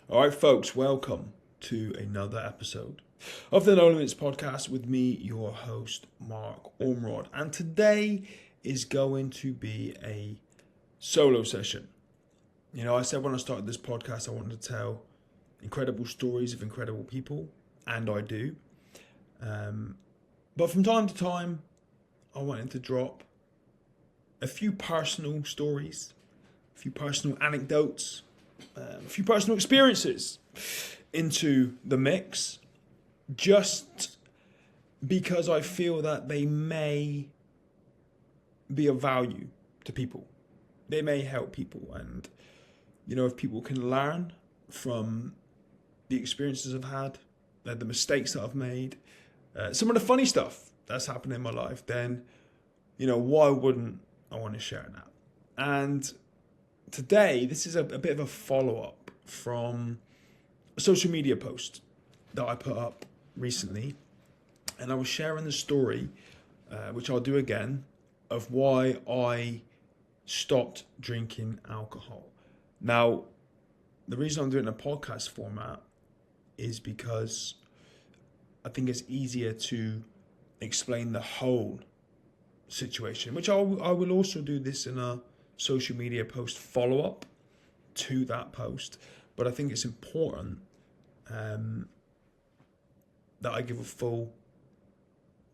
All right, folks, welcome to another episode of the No Limits podcast with me, your host, Mark Ormrod. And today is going to be a solo session. You know, I said when I started this podcast, I wanted to tell incredible stories of incredible people, and I do. But from time to time, I wanted to drop a few personal stories, a few personal anecdotes, a few personal experiences into the mix, just because I feel that they may be of value to people. They may help people, and you know, if people can learn from the experiences I've had, the mistakes that I've made, some of the funny stuff that's happened in my life, then you know, why wouldn't I want to share that? And today, this is a bit of a follow-up from a social media post that I put up recently. And I was sharing the story, which I'll do again, of why I stopped drinking alcohol. Now, the reason I'm doing a podcast format is because I think it's easier to explain the whole situation, which I will also do this in a social media post follow-up to that post, but I think it's important that I give a full,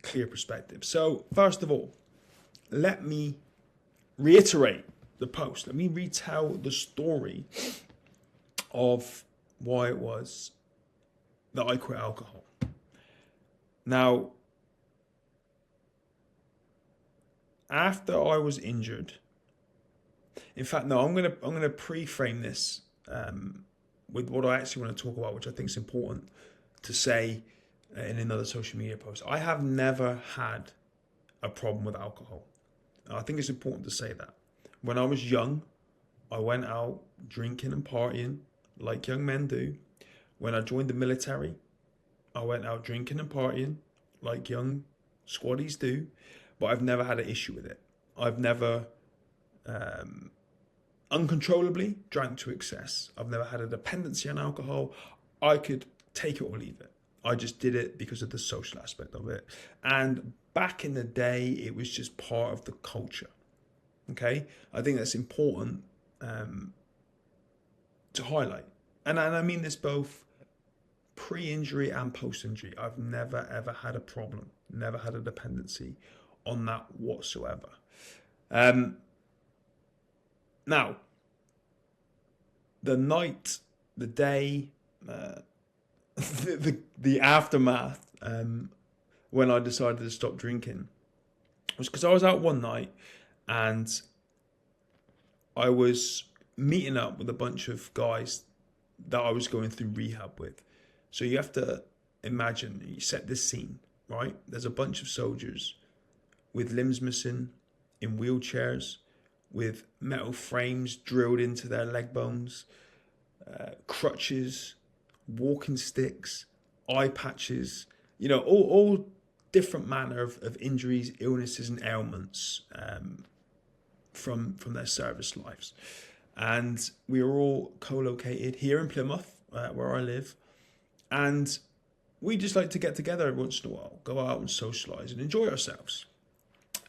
clear perspective. So first of all, let me reiterate the post. Let me retell the story of why it was that I quit alcohol. Now, after I was injured, in fact, no, I'm gonna pre-frame this with what I actually want to talk about, which I think is important to say in another social media post. I have never had a problem with alcohol. And I think it's important to say that. When I was young, I went out drinking and partying like young men do. When I joined the military, I went out drinking and partying like young squaddies do. But I've never had an issue with it. I've never uncontrollably drank to excess. I've never had a dependency on alcohol. I could take it or leave it. I just did it because of the social aspect of it. And back in the day, it was just part of the culture. Okay? I think that's important to highlight. And I mean this both pre-injury and post-injury. I've never, ever had a problem. Never had a dependency on that whatsoever. Now, the night, the day, the aftermath, when I decided to stop drinking, was because I was out one night and I was meeting up with a bunch of guys that I was going through rehab with. So you have to imagine, you set this scene, right? There's a bunch of soldiers with limbs missing, in wheelchairs, with metal frames drilled into their leg bones, crutches, walking sticks, eye patches, you know, all different manner of injuries, illnesses and ailments from their service lives. And we were all co-located here in Plymouth, where I live, and we just like to get together every once in a while, go out and socialise and enjoy ourselves.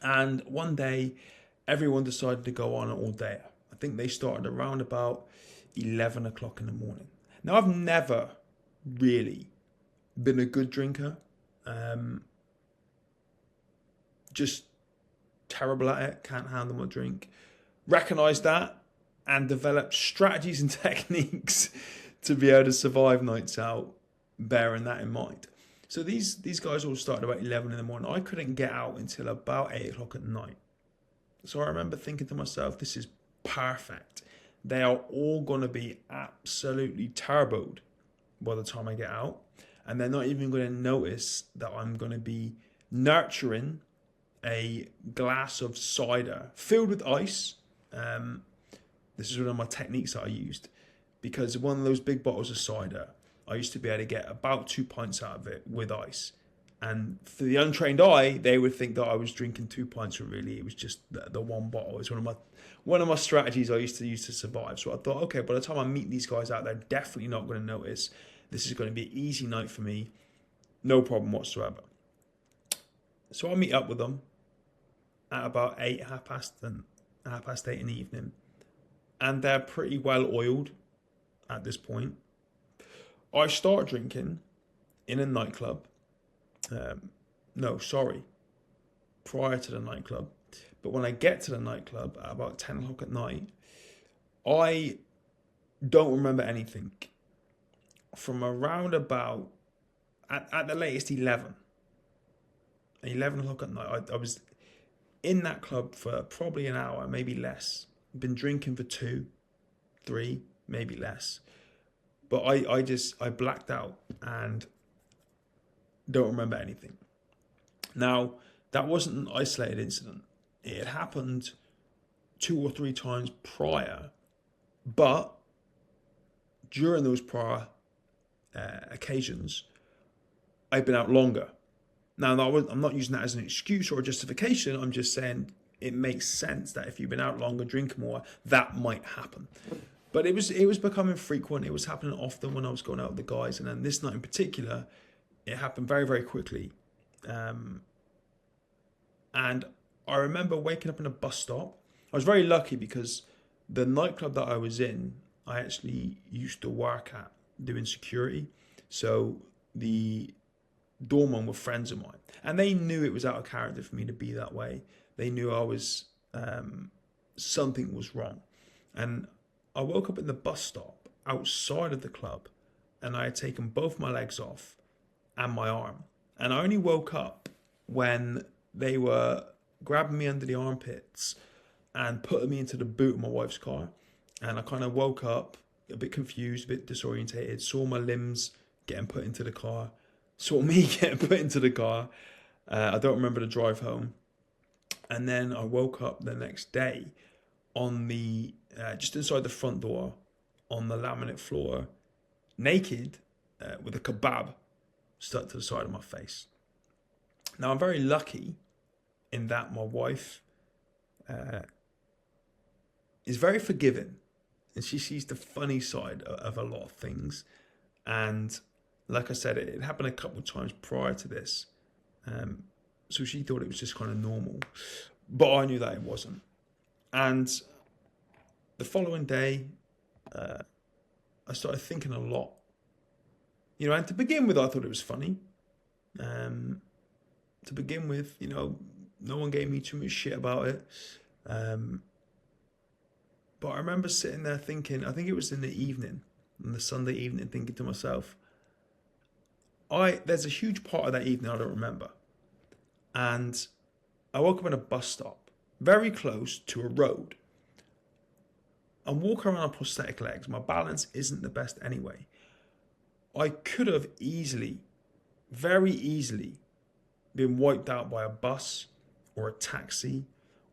And one day, everyone decided to go on an all-day. I think they started around about 11 o'clock in the morning. Now, I've never really been a good drinker. Just terrible at it, can't handle my drink. Recognised that and developed strategies and techniques to be able to survive nights out, bearing that in mind. So these guys all started about 11 in the morning. I couldn't get out until about 8 o'clock at night. So I remember thinking to myself, this is perfect. They are all going to be absolutely turboed by the time I get out. And they're not even going to notice that I'm going to be nurturing a glass of cider filled with ice. This is one of my techniques that I used, because one of those big bottles of cider, I used to be able to get about 2 pints out of it with ice. And for the untrained eye, they would think that I was drinking 2 pints, but really it was just the one bottle. It's one one of my strategies I used to use to survive. So I thought, okay, by the time I meet these guys out, they're definitely not going to notice. This is going to be an easy night for me. No problem whatsoever. So I meet up with them at about 8, half past 8 in the evening. And they're pretty well oiled at this point. I start drinking in a nightclub. Prior to the nightclub. But when I get to the nightclub at about 10 o'clock at night, I don't remember anything. From around about, at the latest, 11 o'clock at night, I was in that club for probably an hour, maybe less. Been drinking for 2, 3, maybe less. But I blacked out and don't remember anything. Now, that wasn't an isolated incident. It had happened 2 or 3 times prior, but during those prior occasions, I've been out longer. Now, I'm not using that as an excuse or a justification. I'm just saying it makes sense that if you've been out longer, drinking more, that might happen. But it was becoming frequent. It was happening often when I was going out with the guys. And then this night in particular, it happened very, very quickly. And I remember waking up in a bus stop. I was very lucky because the nightclub that I was in, I actually used to work at doing security. So the doorman were friends of mine. And they knew it was out of character for me to be that way. They knew I was, something was wrong. And I woke up in the bus stop outside of the club and I had taken both my legs off and my arm. And I only woke up when they were grabbing me under the armpits and putting me into the boot of my wife's car. And I kind of woke up a bit confused, a bit disorientated, saw my limbs getting put into the car, saw me getting put into the car. I don't remember the drive home. And then I woke up the next day on the, just inside the front door on the laminate floor, naked, with a kebab stuck to the side of my face. Now, I'm very lucky in that my wife is very forgiving and she sees the funny side of a lot of things. And like I said, it happened a couple of times prior to this. So she thought it was just kind of normal. But I knew that it wasn't. And the following day, I started thinking a lot. You know, and to begin with, I thought it was funny. To begin with, you know, no one gave me too much shit about it. But I remember sitting there thinking, I think it was in the evening, on the Sunday evening, thinking to myself, there's a huge part of that evening I don't remember. And I woke up in a bus stop, very close to a road. I'm walking around on prosthetic legs. My balance isn't the best anyway. I could have easily, very easily, been wiped out by a bus or a taxi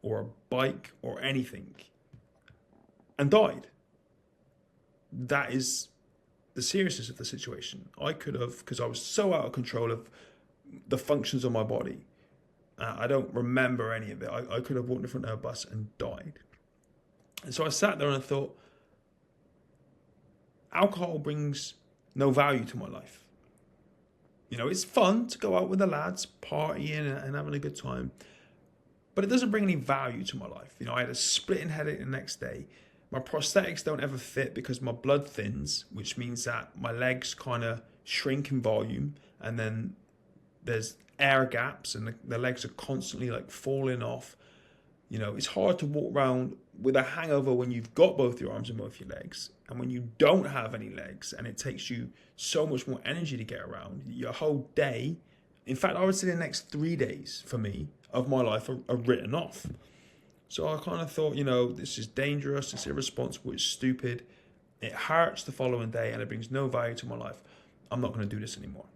or a bike or anything and died. That is the seriousness of the situation. I could have, because I was so out of control of the functions of my body, I don't remember any of it. I could have walked in front of a bus and died. And so I sat there and I thought, alcohol brings no value to my life. You know, it's fun to go out with the lads, partying and having a good time, but it doesn't bring any value to my life. You know, I had a splitting headache the next day. My prosthetics don't ever fit because my blood thins, which means that my legs kind of shrink in volume, and then there's air gaps and the legs are constantly like falling off. You know, it's hard to walk around with a hangover when you've got both your arms and both your legs. And when you don't have any legs and it takes you so much more energy to get around, your whole day, in fact, I would say the next 3 days for me of my life are written off. So I kind of thought, you know, this is dangerous, it's irresponsible, it's stupid. It hurts the following day and it brings no value to my life. I'm not going to do this anymore.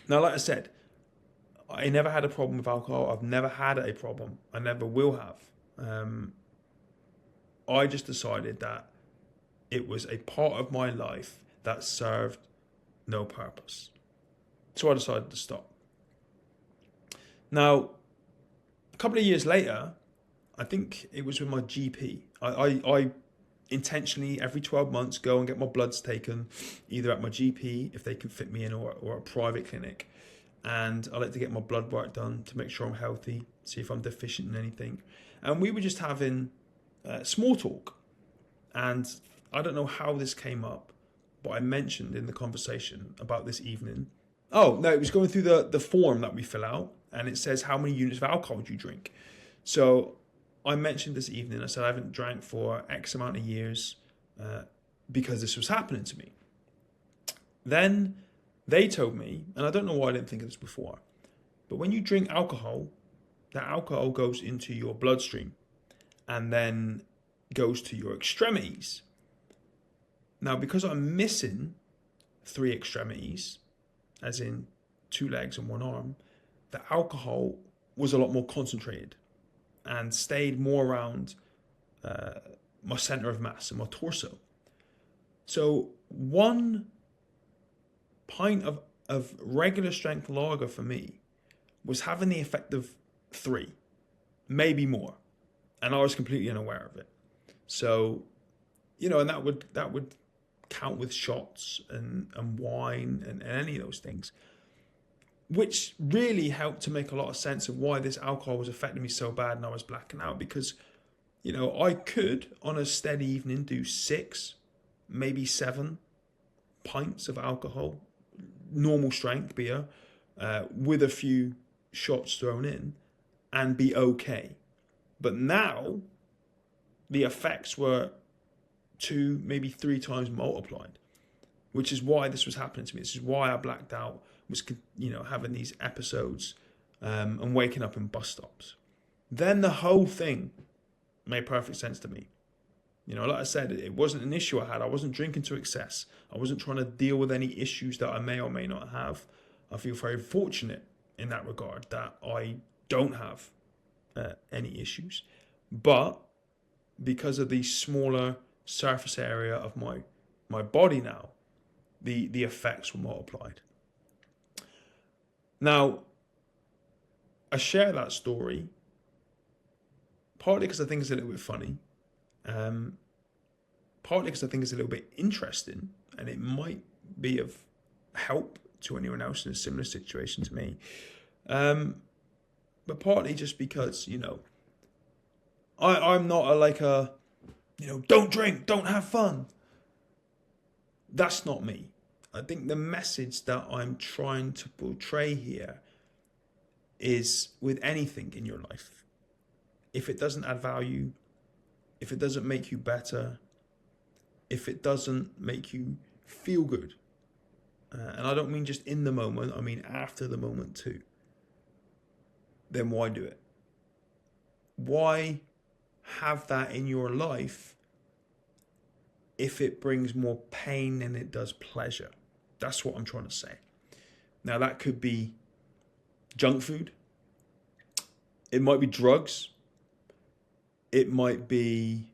Now, like I said, I never had a problem with alcohol. I've never had a problem. I never will have. I just decided that it was a part of my life that served no purpose. So I decided to stop. Now, a couple of years later, I think it was with my GP. I intentionally every 12 months go and get my bloods taken, either at my GP if they can fit me in, or a private clinic. And I like to get my blood work done to make sure I'm healthy, see if I'm deficient in anything. And we were just having small talk, and I don't know how this came up, but I mentioned in the conversation about this evening. Oh no, it was going through the form that we fill out, and it says how many units of alcohol do you drink. So I mentioned this evening, I said I haven't drank for X amount of years because this was happening to me. Then they told me, and I don't know why I didn't think of this before, but when you drink alcohol, that alcohol goes into your bloodstream and then goes to your extremities. Now, because I'm missing 3 extremities, as in 2 legs and 1 arm, the alcohol was a lot more concentrated and stayed more around my center of mass and my torso. So 1 pint of regular strength lager for me was having the effect of 3, maybe more, and I was completely unaware of it. So, and that would count with shots and wine and any of those things, which really helped to make a lot of sense of why this alcohol was affecting me so bad and I was blacking out. Because I could on a steady evening do 6, maybe 7 pints of alcohol, normal strength beer, with a few shots thrown in, and be okay. But now the effects were 2, maybe 3 times multiplied, which is why this was happening to me. This is why I blacked out, was having these episodes and waking up in bus stops. Then the whole thing made perfect sense to me. Like I said, it wasn't an issue I had. I wasn't drinking to excess. I wasn't trying to deal with any issues that I may or may not have. I feel very fortunate in that regard that I don't have any issues. But because of the smaller surface area of my body now, the effects were multiplied. Now, I share that story partly because I think it's a little bit funny, partly because I think it's a little bit interesting, and it might be of help to anyone else in a similar situation to me, but partly just because I'm not don't drink, don't have fun. That's not me. I think the message that I'm trying to portray here is, with anything in your life, if it doesn't add value, if it doesn't make you better, if it doesn't make you feel good, and I don't mean just in the moment, I mean after the moment too, then why do it? Why have that in your life if it brings more pain than it does pleasure? That's what I'm trying to say. Now, that could be junk food. It might be drugs. It might be,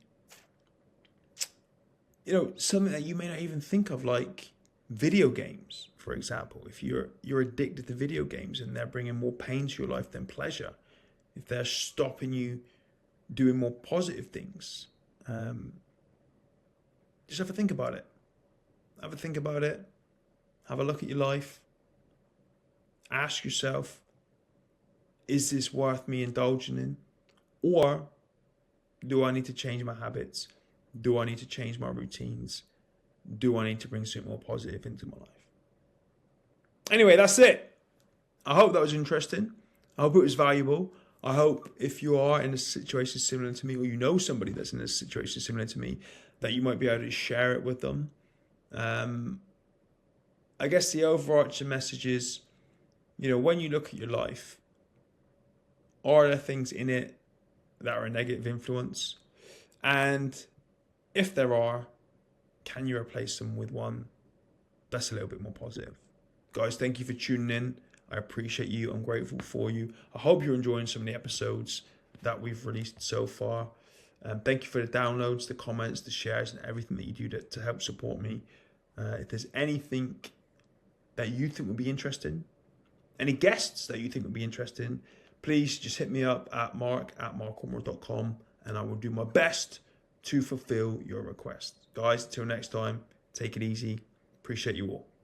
something that you may not even think of, like video games, for example. If you're addicted to video games and they're bringing more pain to your life than pleasure, if they're stopping you doing more positive things, just have a think about it. Have a think about it. Have a look at your life. Ask yourself, is this worth me indulging in? Or do I need to change my habits? Do I need to change my routines? Do I need to bring something more positive into my life? Anyway, that's it. I hope that was interesting. I hope it was valuable. I hope if you are in a situation similar to me, or you know somebody that's in a situation similar to me, that you might be able to share it with them. I guess the overarching message is, when you look at your life, are there things in it that are a negative influence? And if there are, can you replace them with one that's a little bit more positive? Guys, thank you for tuning in. I appreciate you. I'm grateful for you. I hope you're enjoying some of the episodes that we've released so far. Thank you for the downloads, the comments, the shares, and everything that you do to help support me. If there's anything that you think would be interesting, any guests that you think would be interesting, please just hit me up at mark@markormore.com, and I will do my best to fulfill your request. Guys, till next time, take it easy. Appreciate you all.